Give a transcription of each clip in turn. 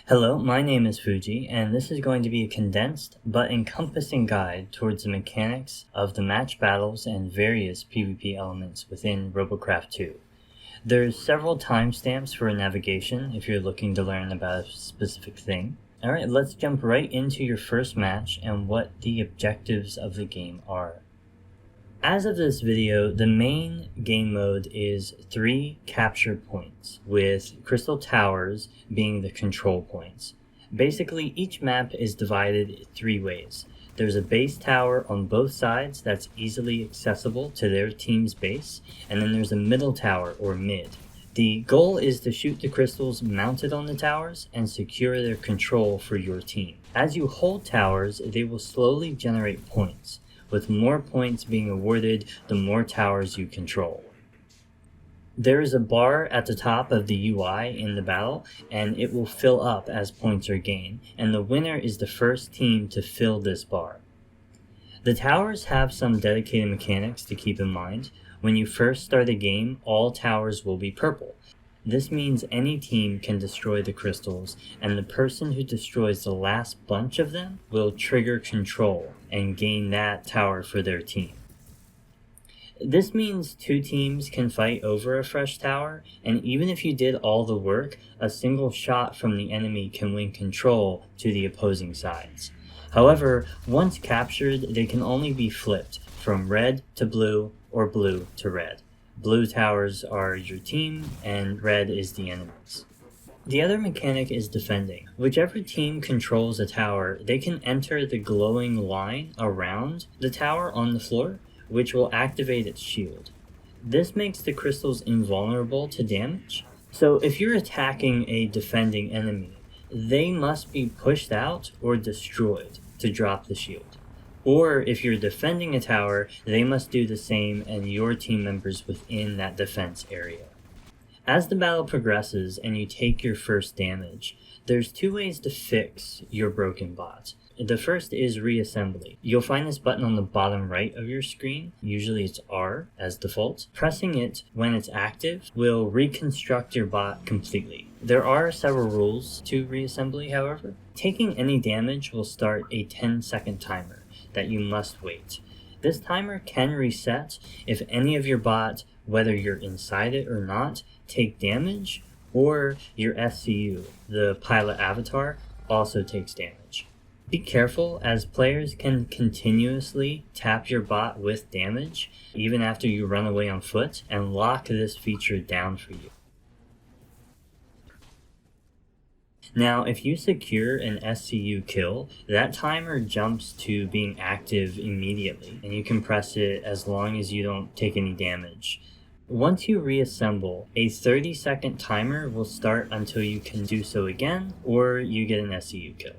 Hello, my name is Fugii, and this is going to be a condensed but encompassing guide towards the mechanics of the match battles and various PvP elements within Robocraft 2. There's several timestamps for navigation if you're looking to learn about a specific thing. Alright, let's jump right into your first match and what the objectives of the game are. As of this video, the main game mode is 3 capture points, with crystal towers being the control points. Basically, each map is divided 3 ways. There's a base tower on both sides that's easily accessible to their team's base, and then there's a middle tower, or mid. The goal is to shoot the crystals mounted on the towers and secure their control for your team. As you hold towers, they will slowly generate points, with more points being awarded the more towers you control. There is a bar at the top of the UI in the battle, and it will fill up as points are gained, and the winner is the first team to fill this bar. The towers have some dedicated mechanics to keep in mind. When you first start a game, all towers will be purple. This means any team can destroy the crystals, and the person who destroys the last bunch of them will trigger control and gain that tower for their team. This means 2 teams can fight over a fresh tower, and even if you did all the work, a single shot from the enemy can win control to the opposing sides. However, once captured, they can only be flipped from red to blue or blue to red. Blue towers are your team, and red is the enemies. The other mechanic is defending. Whichever team controls a tower, they can enter the glowing line around the tower on the floor, which will activate its shield. This makes the crystals invulnerable to damage. So if you're attacking a defending enemy, they must be pushed out or destroyed to drop the shield. Or if you're defending a tower, they must do the same and your team members within that defense area. As the battle progresses and you take your first damage, there's 2 ways to fix your broken bot. The first is Reassembly. You'll find this button on the bottom right of your screen. Usually it's R as default. Pressing it when it's active will reconstruct your bot completely. There are several rules to Reassembly, however. Taking any damage will start a 10-second timer that you must wait. This timer can reset if any of your bot, whether you're inside it or not, take damage, or your SCU, the pilot avatar, also takes damage. Be careful, as players can continuously tap your bot with damage even after you run away on foot, and lock this feature down for you. Now, if you secure an SCU kill, that timer jumps to being active immediately, and you can press it as long as you don't take any damage. Once you reassemble, a 30-second timer will start until you can do so again, or you get an SCU kill.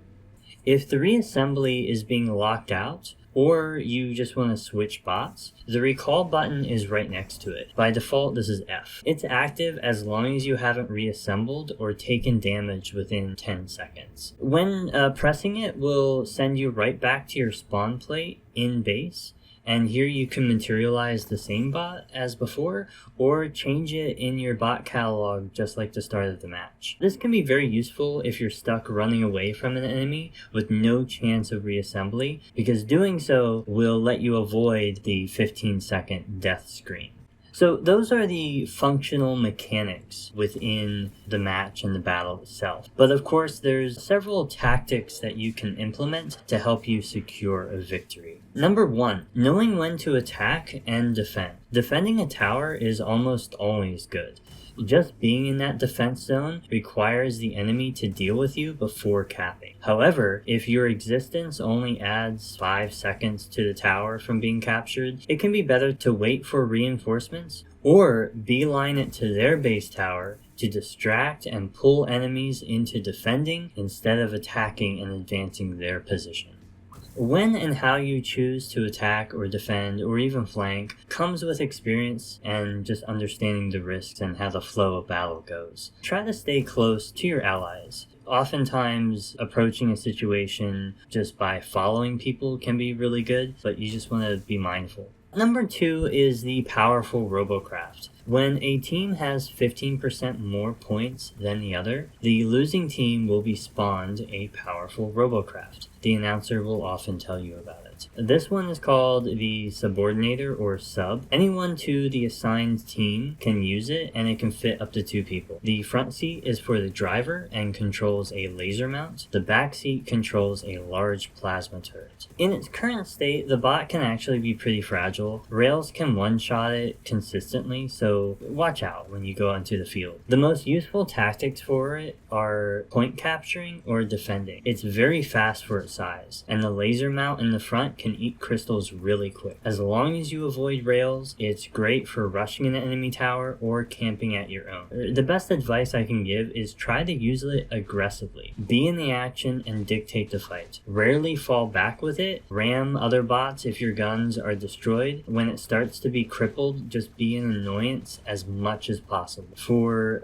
If the reassembly is being locked out, or you just want to switch bots, the recall button is right next to it. By default, this is F. It's active as long as you haven't reassembled or taken damage within 10 seconds. When pressing it will send you right back to your spawn plate in base, and here you can materialize the same bot as before, or change it in your bot catalog just like the start of the match. This can be very useful if you're stuck running away from an enemy with no chance of reassembly, because doing so will let you avoid the 15-second death screen. So those are the functional mechanics within the match and the battle itself. But of course, there's several tactics that you can implement to help you secure a victory. Number 1, knowing when to attack and defend. Defending a tower is almost always good. Just being in that defense zone requires the enemy to deal with you before capping. However, if your existence only adds 5 seconds to the tower from being captured, it can be better to wait for reinforcements or beeline it to their base tower to distract and pull enemies into defending instead of attacking and advancing their position. When and how you choose to attack or defend or even flank comes with experience and just understanding the risks and how the flow of battle goes. Try to stay close to your allies. Oftentimes, approaching a situation just by following people can be really good, but you just want to be mindful. Number 2 is the Powerful Robocraft. When a team has 15% more points than the other, the losing team will be spawned a Powerful Robocraft. The announcer will often tell you about it. This one is called the Subordinator or Sub. Anyone to the assigned team can use it, and it can fit up to 2 people. The front seat is for the driver and controls a laser mount. The back seat controls a large plasma turret. In its current state, the bot can actually be pretty fragile. Rails can one-shot it consistently, so watch out when you go onto the field. The most useful tactics for it are point capturing or defending. It's very fast for its size, and the laser mount in the front can eat crystals really quick. As long as you avoid rails, it's great for rushing an enemy tower or camping at your own. The best advice I can give is try to use it aggressively. Be in the action and dictate the fight. Rarely fall back with it. Ram other bots if your guns are destroyed. When it starts to be crippled, just be an annoyance as much as possible.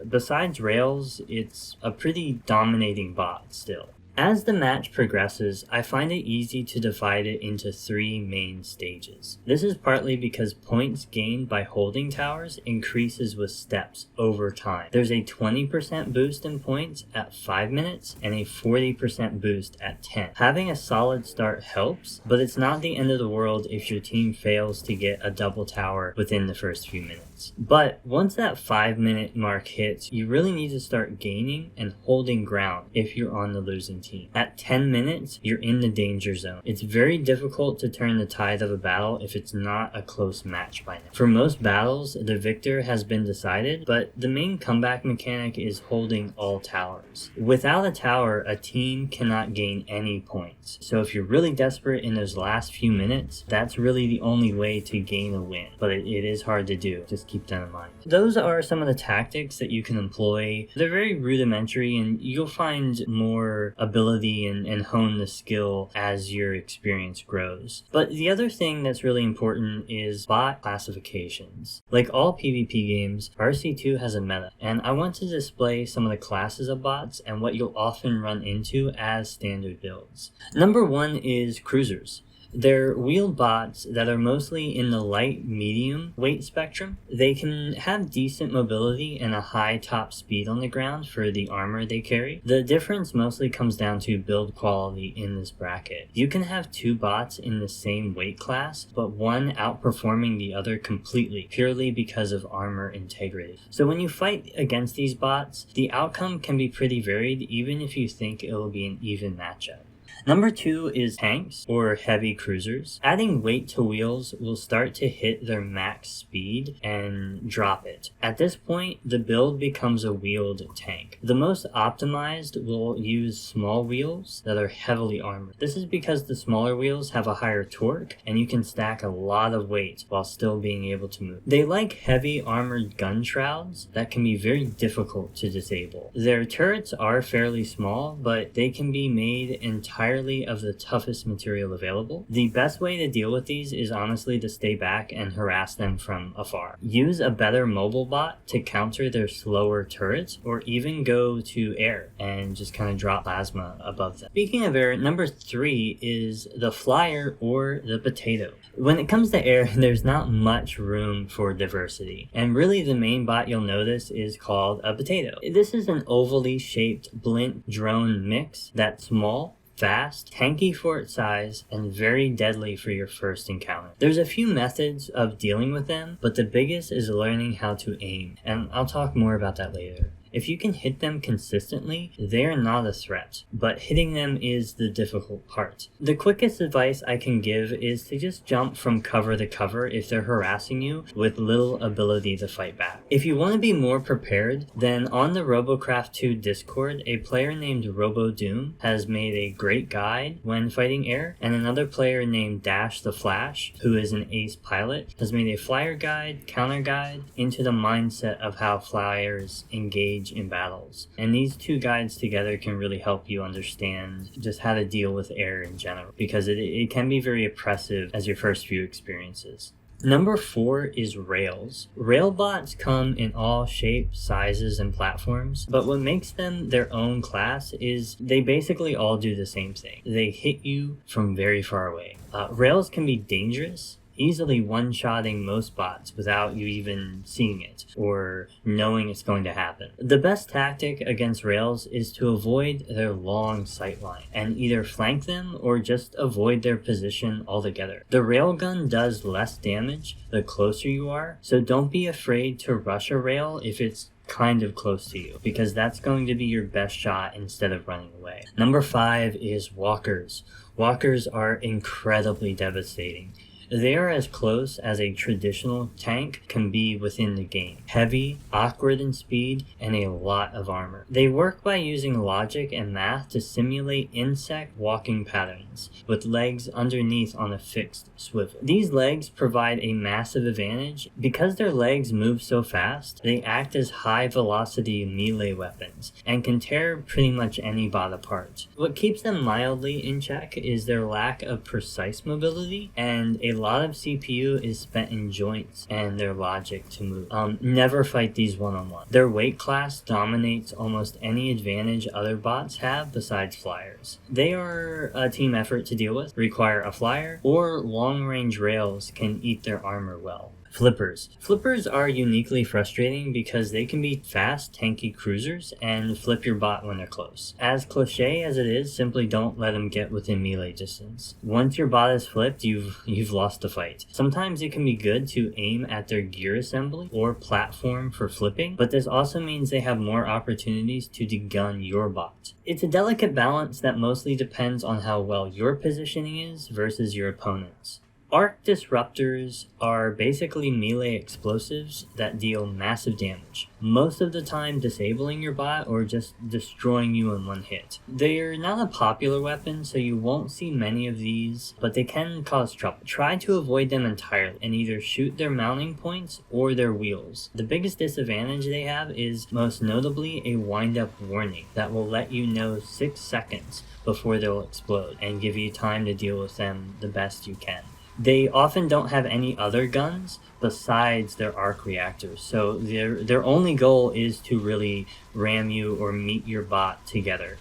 Besides rails, it's a pretty dominating bot still. As the match progresses, I find it easy to divide it into 3 main stages. This is partly because points gained by holding towers increases with steps over time. There's a 20% boost in points at 5 minutes and a 40% boost at 10. Having a solid start helps, but it's not the end of the world if your team fails to get a double tower within the first few minutes. But once that 5-minute mark hits, you really need to start gaining and holding ground if you're on the losing team. At 10 minutes, you're in the danger zone. It's very difficult to turn the tide of a battle if it's not a close match by now. For most battles, the victor has been decided, but the main comeback mechanic is holding all towers. Without a tower, a team cannot gain any points. So if you're really desperate in those last few minutes, that's really the only way to gain a win. But it is hard to do. Just keep that in mind. Those are some of the tactics that you can employ. They're very rudimentary, and you'll find more ability and hone the skill as your experience grows. But the other thing that's really important is bot classifications. Like all PvP games, RC2 has a meta, and I want to display some of the classes of bots and what you'll often run into as standard builds. Number 1 is cruisers. They're wheeled bots that are mostly in the light-medium weight spectrum. They can have decent mobility and a high top speed on the ground for the armor they carry. The difference mostly comes down to build quality in this bracket. You can have 2 bots in the same weight class, but one outperforming the other completely, purely because of armor integrity. So when you fight against these bots, the outcome can be pretty varied, even if you think it'll be an even matchup. Number 2 is tanks, or heavy cruisers. Adding weight to wheels will start to hit their max speed and drop it. At this point, the build becomes a wheeled tank. The most optimized will use small wheels that are heavily armored. This is because the smaller wheels have a higher torque, and you can stack a lot of weight while still being able to move. They like heavy armored gun shrouds that can be very difficult to disable. Their turrets are fairly small, but they can be made entirely of the toughest material available. The best way to deal with these is honestly to stay back and harass them from afar. Use a better mobile bot to counter their slower turrets, or even go to air and just kind of drop plasma above them. Speaking of air, number 3 is the flyer or the potato. When it comes to air, there's not much room for diversity, and really the main bot you'll notice is called a potato. This is an ovally shaped blint drone mix that's small, fast, tanky for its size, and very deadly for your first encounter. There's a few methods of dealing with them, but the biggest is learning how to aim, and I'll talk more about that later. If you can hit them consistently, they're not a threat, but hitting them is the difficult part. The quickest advice I can give is to just jump from cover to cover if they're harassing you with little ability to fight back. If you want to be more prepared, then on the Robocraft 2 Discord, a player named RoboDoom has made a great guide when fighting air, and another player named Dash the Flash, who is an ace pilot, has made a flyer guide, counter guide, into the mindset of how flyers engage in battles. And these 2 guides together can really help you understand just how to deal with air in general, because it can be very oppressive as your first few experiences. Number 4 is rails. Rail bots come in all shapes, sizes, and platforms, but what makes them their own class is they basically all do the same thing. They hit you from very far away. Rails can be dangerous easily one-shotting most bots without you even seeing it or knowing it's going to happen. The best tactic against rails is to avoid their long sightline and either flank them or just avoid their position altogether. The railgun does less damage the closer you are, so don't be afraid to rush a rail if it's kind of close to you, because that's going to be your best shot instead of running away. Number 5 is walkers. Walkers are incredibly devastating. They are as close as a traditional tank can be within the game. Heavy, awkward in speed, and a lot of armor. They work by using logic and math to simulate insect walking patterns, with legs underneath on a fixed swivel. These legs provide a massive advantage. Because their legs move so fast, they act as high velocity melee weapons, and can tear pretty much any bot apart. What keeps them mildly in check is their lack of precise mobility, and a lot of CPU is spent in joints and their logic to move. Never fight these one-on-one. Their weight class dominates almost any advantage other bots have besides flyers. They are a team effort to deal with, require a flyer, or long-range rails can eat their armor well. Flippers. Flippers are uniquely frustrating because they can be fast, tanky cruisers and flip your bot when they're close. As cliche as it is, simply don't let them get within melee distance. Once your bot is flipped, you've lost the fight. Sometimes it can be good to aim at their gear assembly or platform for flipping, but this also means they have more opportunities to degun your bot. It's a delicate balance that mostly depends on how well your positioning is versus your opponent's. Arc disruptors are basically melee explosives that deal massive damage, most of the time disabling your bot or just destroying you in one hit. They're not a popular weapon, so you won't see many of these, but they can cause trouble. Try to avoid them entirely and either shoot their mounting points or their wheels. The biggest disadvantage they have is most notably a wind-up warning that will let you know 6 seconds before they'll explode and give you time to deal with them the best you can. They often don't have any other guns besides their arc reactors, so their only goal is to really ram you or meet your bot together.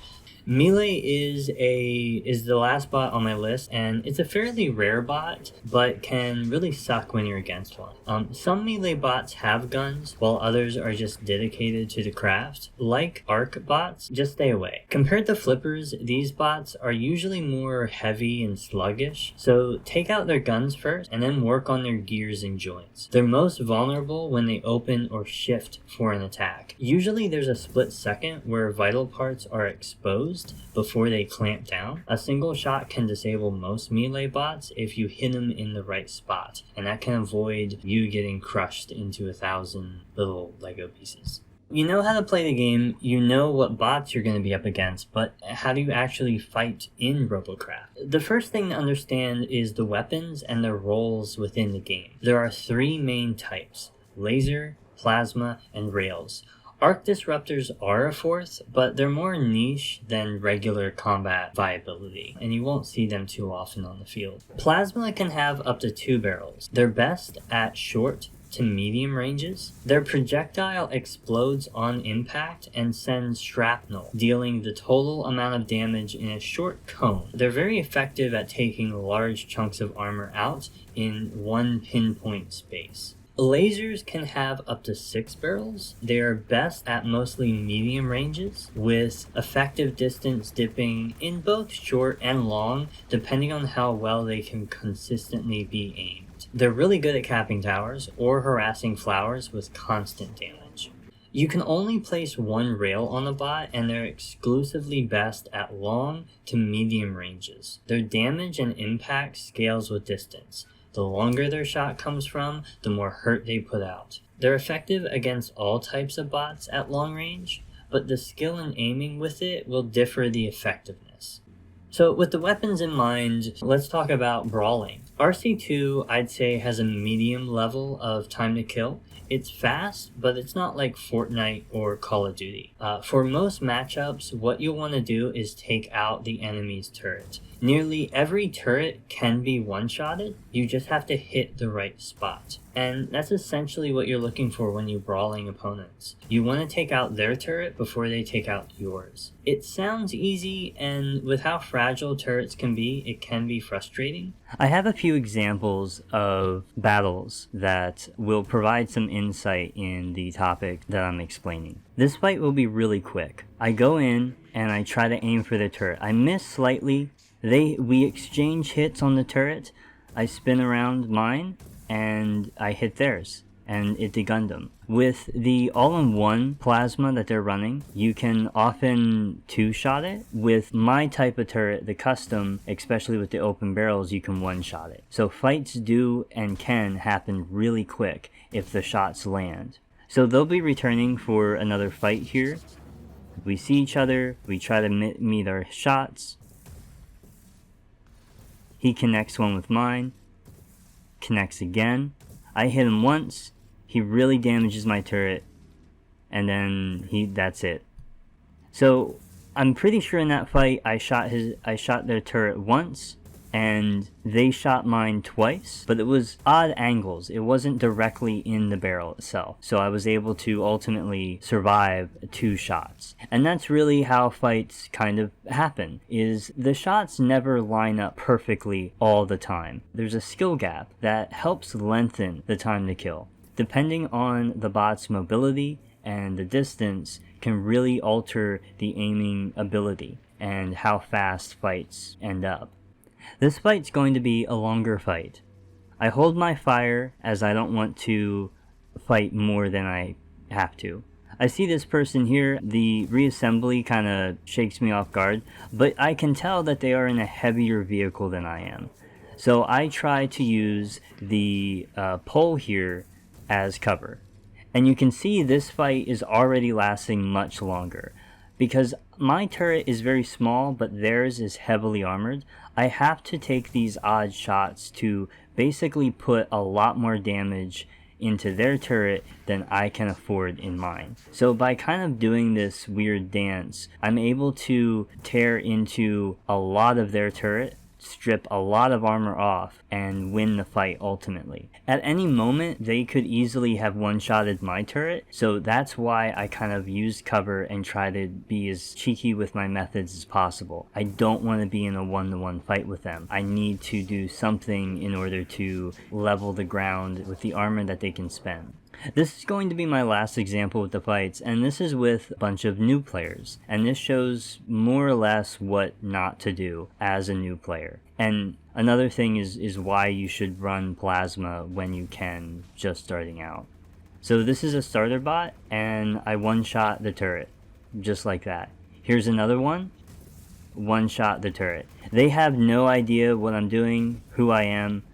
Melee is the last bot on my list, and it's a fairly rare bot, but can really suck when you're against one. Some melee bots have guns, while others are just dedicated to the craft. Like arc bots, just stay away. Compared to flippers, these bots are usually more heavy and sluggish, so take out their guns first, and then work on their gears and joints. They're most vulnerable when they open or shift for an attack. Usually there's a split second where vital parts are exposed before they clamp down. A single shot can disable most melee bots if you hit them in the right spot, and that can avoid you getting crushed into 1,000 little Lego pieces. You know how to play the game, you know what bots you're going to be up against, but how do you actually fight in Robocraft? The first thing to understand is the weapons and their roles within the game. There are 3 main types: laser, plasma, and rails. Arc disruptors are a 4th, but they're more niche than regular combat viability, and you won't see them too often on the field. Plasma can have up to 2 barrels. They're best at short to medium ranges. Their projectile explodes on impact and sends shrapnel, dealing the total amount of damage in a short cone. They're very effective at taking large chunks of armor out in one pinpoint space. Lasers can have up to 6 barrels. They are best at mostly medium ranges, with effective distance dipping in both short and long, depending on how well they can consistently be aimed. They're really good at capping towers or harassing flowers with constant damage. You can only place 1 rail on a bot, and they're exclusively best at long to medium ranges. Their damage and impact scales with distance. The longer their shot comes from, the more hurt they put out. They're effective against all types of bots at long range, but the skill in aiming with it will differ the effectiveness. So with the weapons in mind, let's talk about Brawling. RC2, I'd say, has a medium level of time to kill. It's fast, but it's not like Fortnite or Call of Duty. For most matchups, what you'll want to do is take out the enemy's turret. Nearly every turret can be one-shotted, you just have to hit the right spot. And that's essentially what you're looking for when you're brawling opponents. You want to take out their turret before they take out yours. It sounds easy, and with how fragile turrets can be, it can be frustrating. I have a few examples of battles that will provide some insight in the topic that I'm explaining. This fight will be really quick. I go in and I try to aim for the turret. I miss slightly. We exchange hits on the turret. I spin around mine and I hit theirs, and it degunned them. With the all-in-one plasma that they're running, you can often two-shot it. With my type of turret, the custom, especially with the open barrels, you can one-shot it. So fights do and can happen really quick if the shots land. So they'll be returning for another fight here. We see each other, we try to meet our shots. He connects one with mine. Connects again. I hit him once, he really damages my turret, and then that's it. So I'm pretty sure in that fight I shot their turret once, and they shot mine twice, but it was odd angles. It wasn't directly in the barrel itself. So I was able to ultimately survive 2 shots. And that's really how fights kind of happen, is the shots never line up perfectly all the time. There's a skill gap that helps lengthen the time to kill. Depending on the bot's mobility and the distance can really alter the aiming ability and how fast fights end up. This fight's going to be a longer fight. I hold my fire as I don't want to fight more than I have to. I see this person here, the reassembly kind of shakes me off guard, but I can tell that they are in a heavier vehicle than I am. So I try to use the pole here as cover. And you can see this fight is already lasting much longer. Because my turret is very small, but theirs is heavily armored, I have to take these odd shots to basically put a lot more damage into their turret than I can afford in mine. So by kind of doing this weird dance, I'm able to tear into a lot of their turret, strip a lot of armor off, and win the fight ultimately. At any moment, they could easily have one-shotted my turret, so that's why I kind of use cover and try to be as cheeky with my methods as possible. I don't want to be in a one-to-one fight with them. I need to do something in order to level the ground with the armor that they can spend. This is going to be my last example with the fights, and this is with a bunch of new players. And this shows more or less what not to do as a new player. And another thing is why you should run plasma when you can, just starting out. So this is a starter bot, and I one-shot the turret, just like that. Here's another one, one-shot the turret. They have no idea what I'm doing, who I am.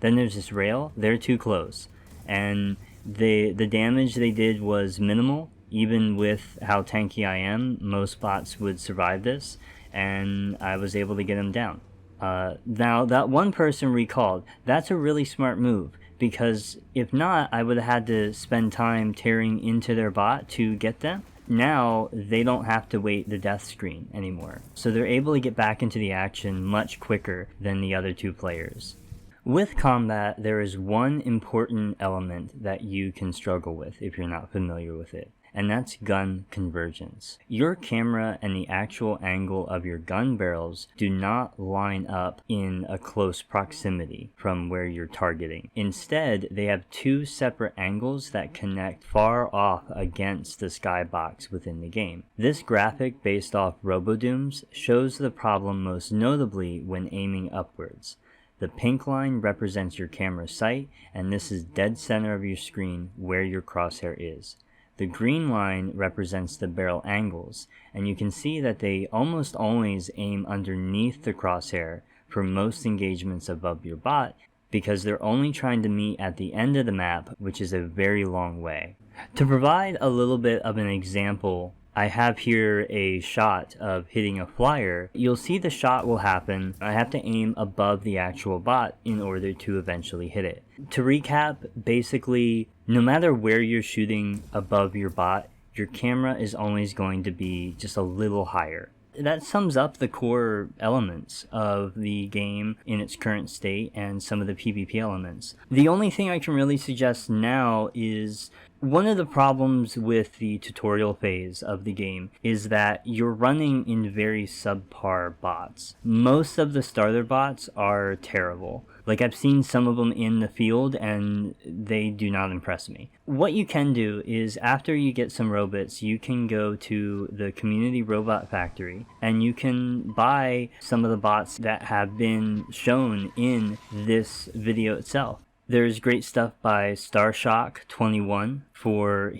Then there's this rail, they're too close. And the damage they did was minimal. Even with how tanky I am, most bots would survive this, and I was able to get them down. Now, that one person recalled. That's a really smart move, because if not, I would have had to spend time tearing into their bot to get them. Now, they don't have to wait the death screen anymore, so they're able to get back into the action much quicker than the other 2 players. With combat, there is one important element that you can struggle with if you're not familiar with it, and that's gun convergence. Your camera and the actual angle of your gun barrels do not line up in a close proximity from where you're targeting. Instead, they have 2 separate angles that connect far off against the skybox within the game. This graphic, based off RoboDoom's, shows the problem most notably when aiming upwards. The pink line represents your camera sight, and this is dead center of your screen where your crosshair is. The green line represents the barrel angles, and you can see that they almost always aim underneath the crosshair for most engagements above your bot, because they're only trying to meet at the end of the map, which is a very long way. To provide a little bit of an example, I have here a shot of hitting a flyer. You'll see the shot will happen. I have to aim above the actual bot in order to eventually hit it. To recap, basically, no matter where you're shooting above your bot, your camera is always going to be just a little higher. that sums up the core elements of the game in its current state and some of the PvP elements. The only thing I can really suggest now is one of the problems with the tutorial phase of the game is that you're running in very subpar bots. Most of the starter bots are terrible. Like, I've seen some of them in the field and they do not impress me. What you can do is, after you get some robots, you can go to the community robot factory and you can buy some of the bots that have been shown in this video itself. There's great stuff by Starshock21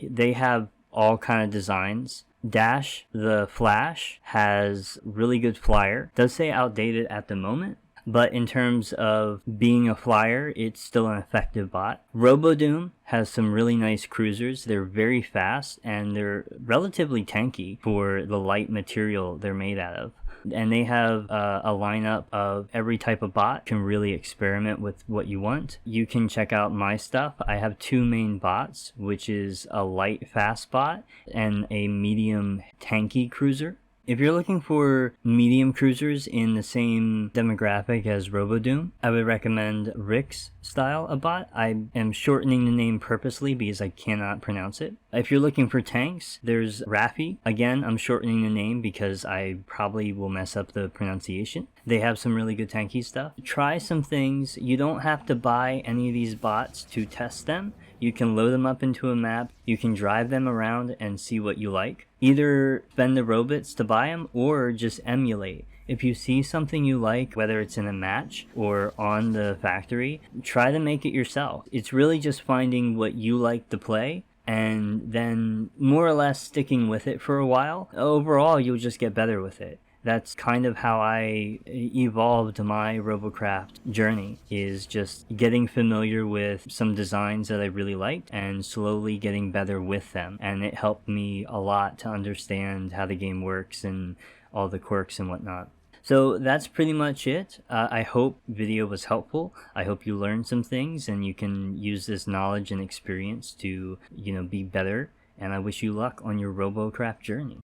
they have all kind of designs. Dash the Flash has really good flyer. Does say outdated at the moment, but in terms of being a flyer, it's still an effective bot. RoboDoom has some really nice cruisers. They're very fast and they're relatively tanky for the light material they're made out of. And they have a lineup of every type of bot. You can really experiment with what you want. You can check out my stuff. I have 2 main bots, which is a light fast bot and a medium tanky cruiser. If you're looking for medium cruisers in the same demographic as RoboDoom, I would recommend Rick's style of bot. I am shortening the name purposely because I cannot pronounce it. If you're looking for tanks, there's Rafyfou. Again, I'm shortening the name because I probably will mess up the pronunciation. They have some really good tanky stuff. Try some things. You don't have to buy any of these bots to test them. You can load them up into a map, you can drive them around and see what you like. Either spend the robots to buy them or just emulate. If you see something you like, whether it's in a match or on the factory, try to make it yourself. It's really just finding what you like to play and then more or less sticking with it for a while. Overall, you'll just get better with it. That's kind of how I evolved my Robocraft journey, is just getting familiar with some designs that I really liked and slowly getting better with them. And it helped me a lot to understand how the game works and all the quirks and whatnot. So that's pretty much it. I hope video was helpful. I hope you learned some things and you can use this knowledge and experience to, be better. And I wish you luck on your Robocraft journey.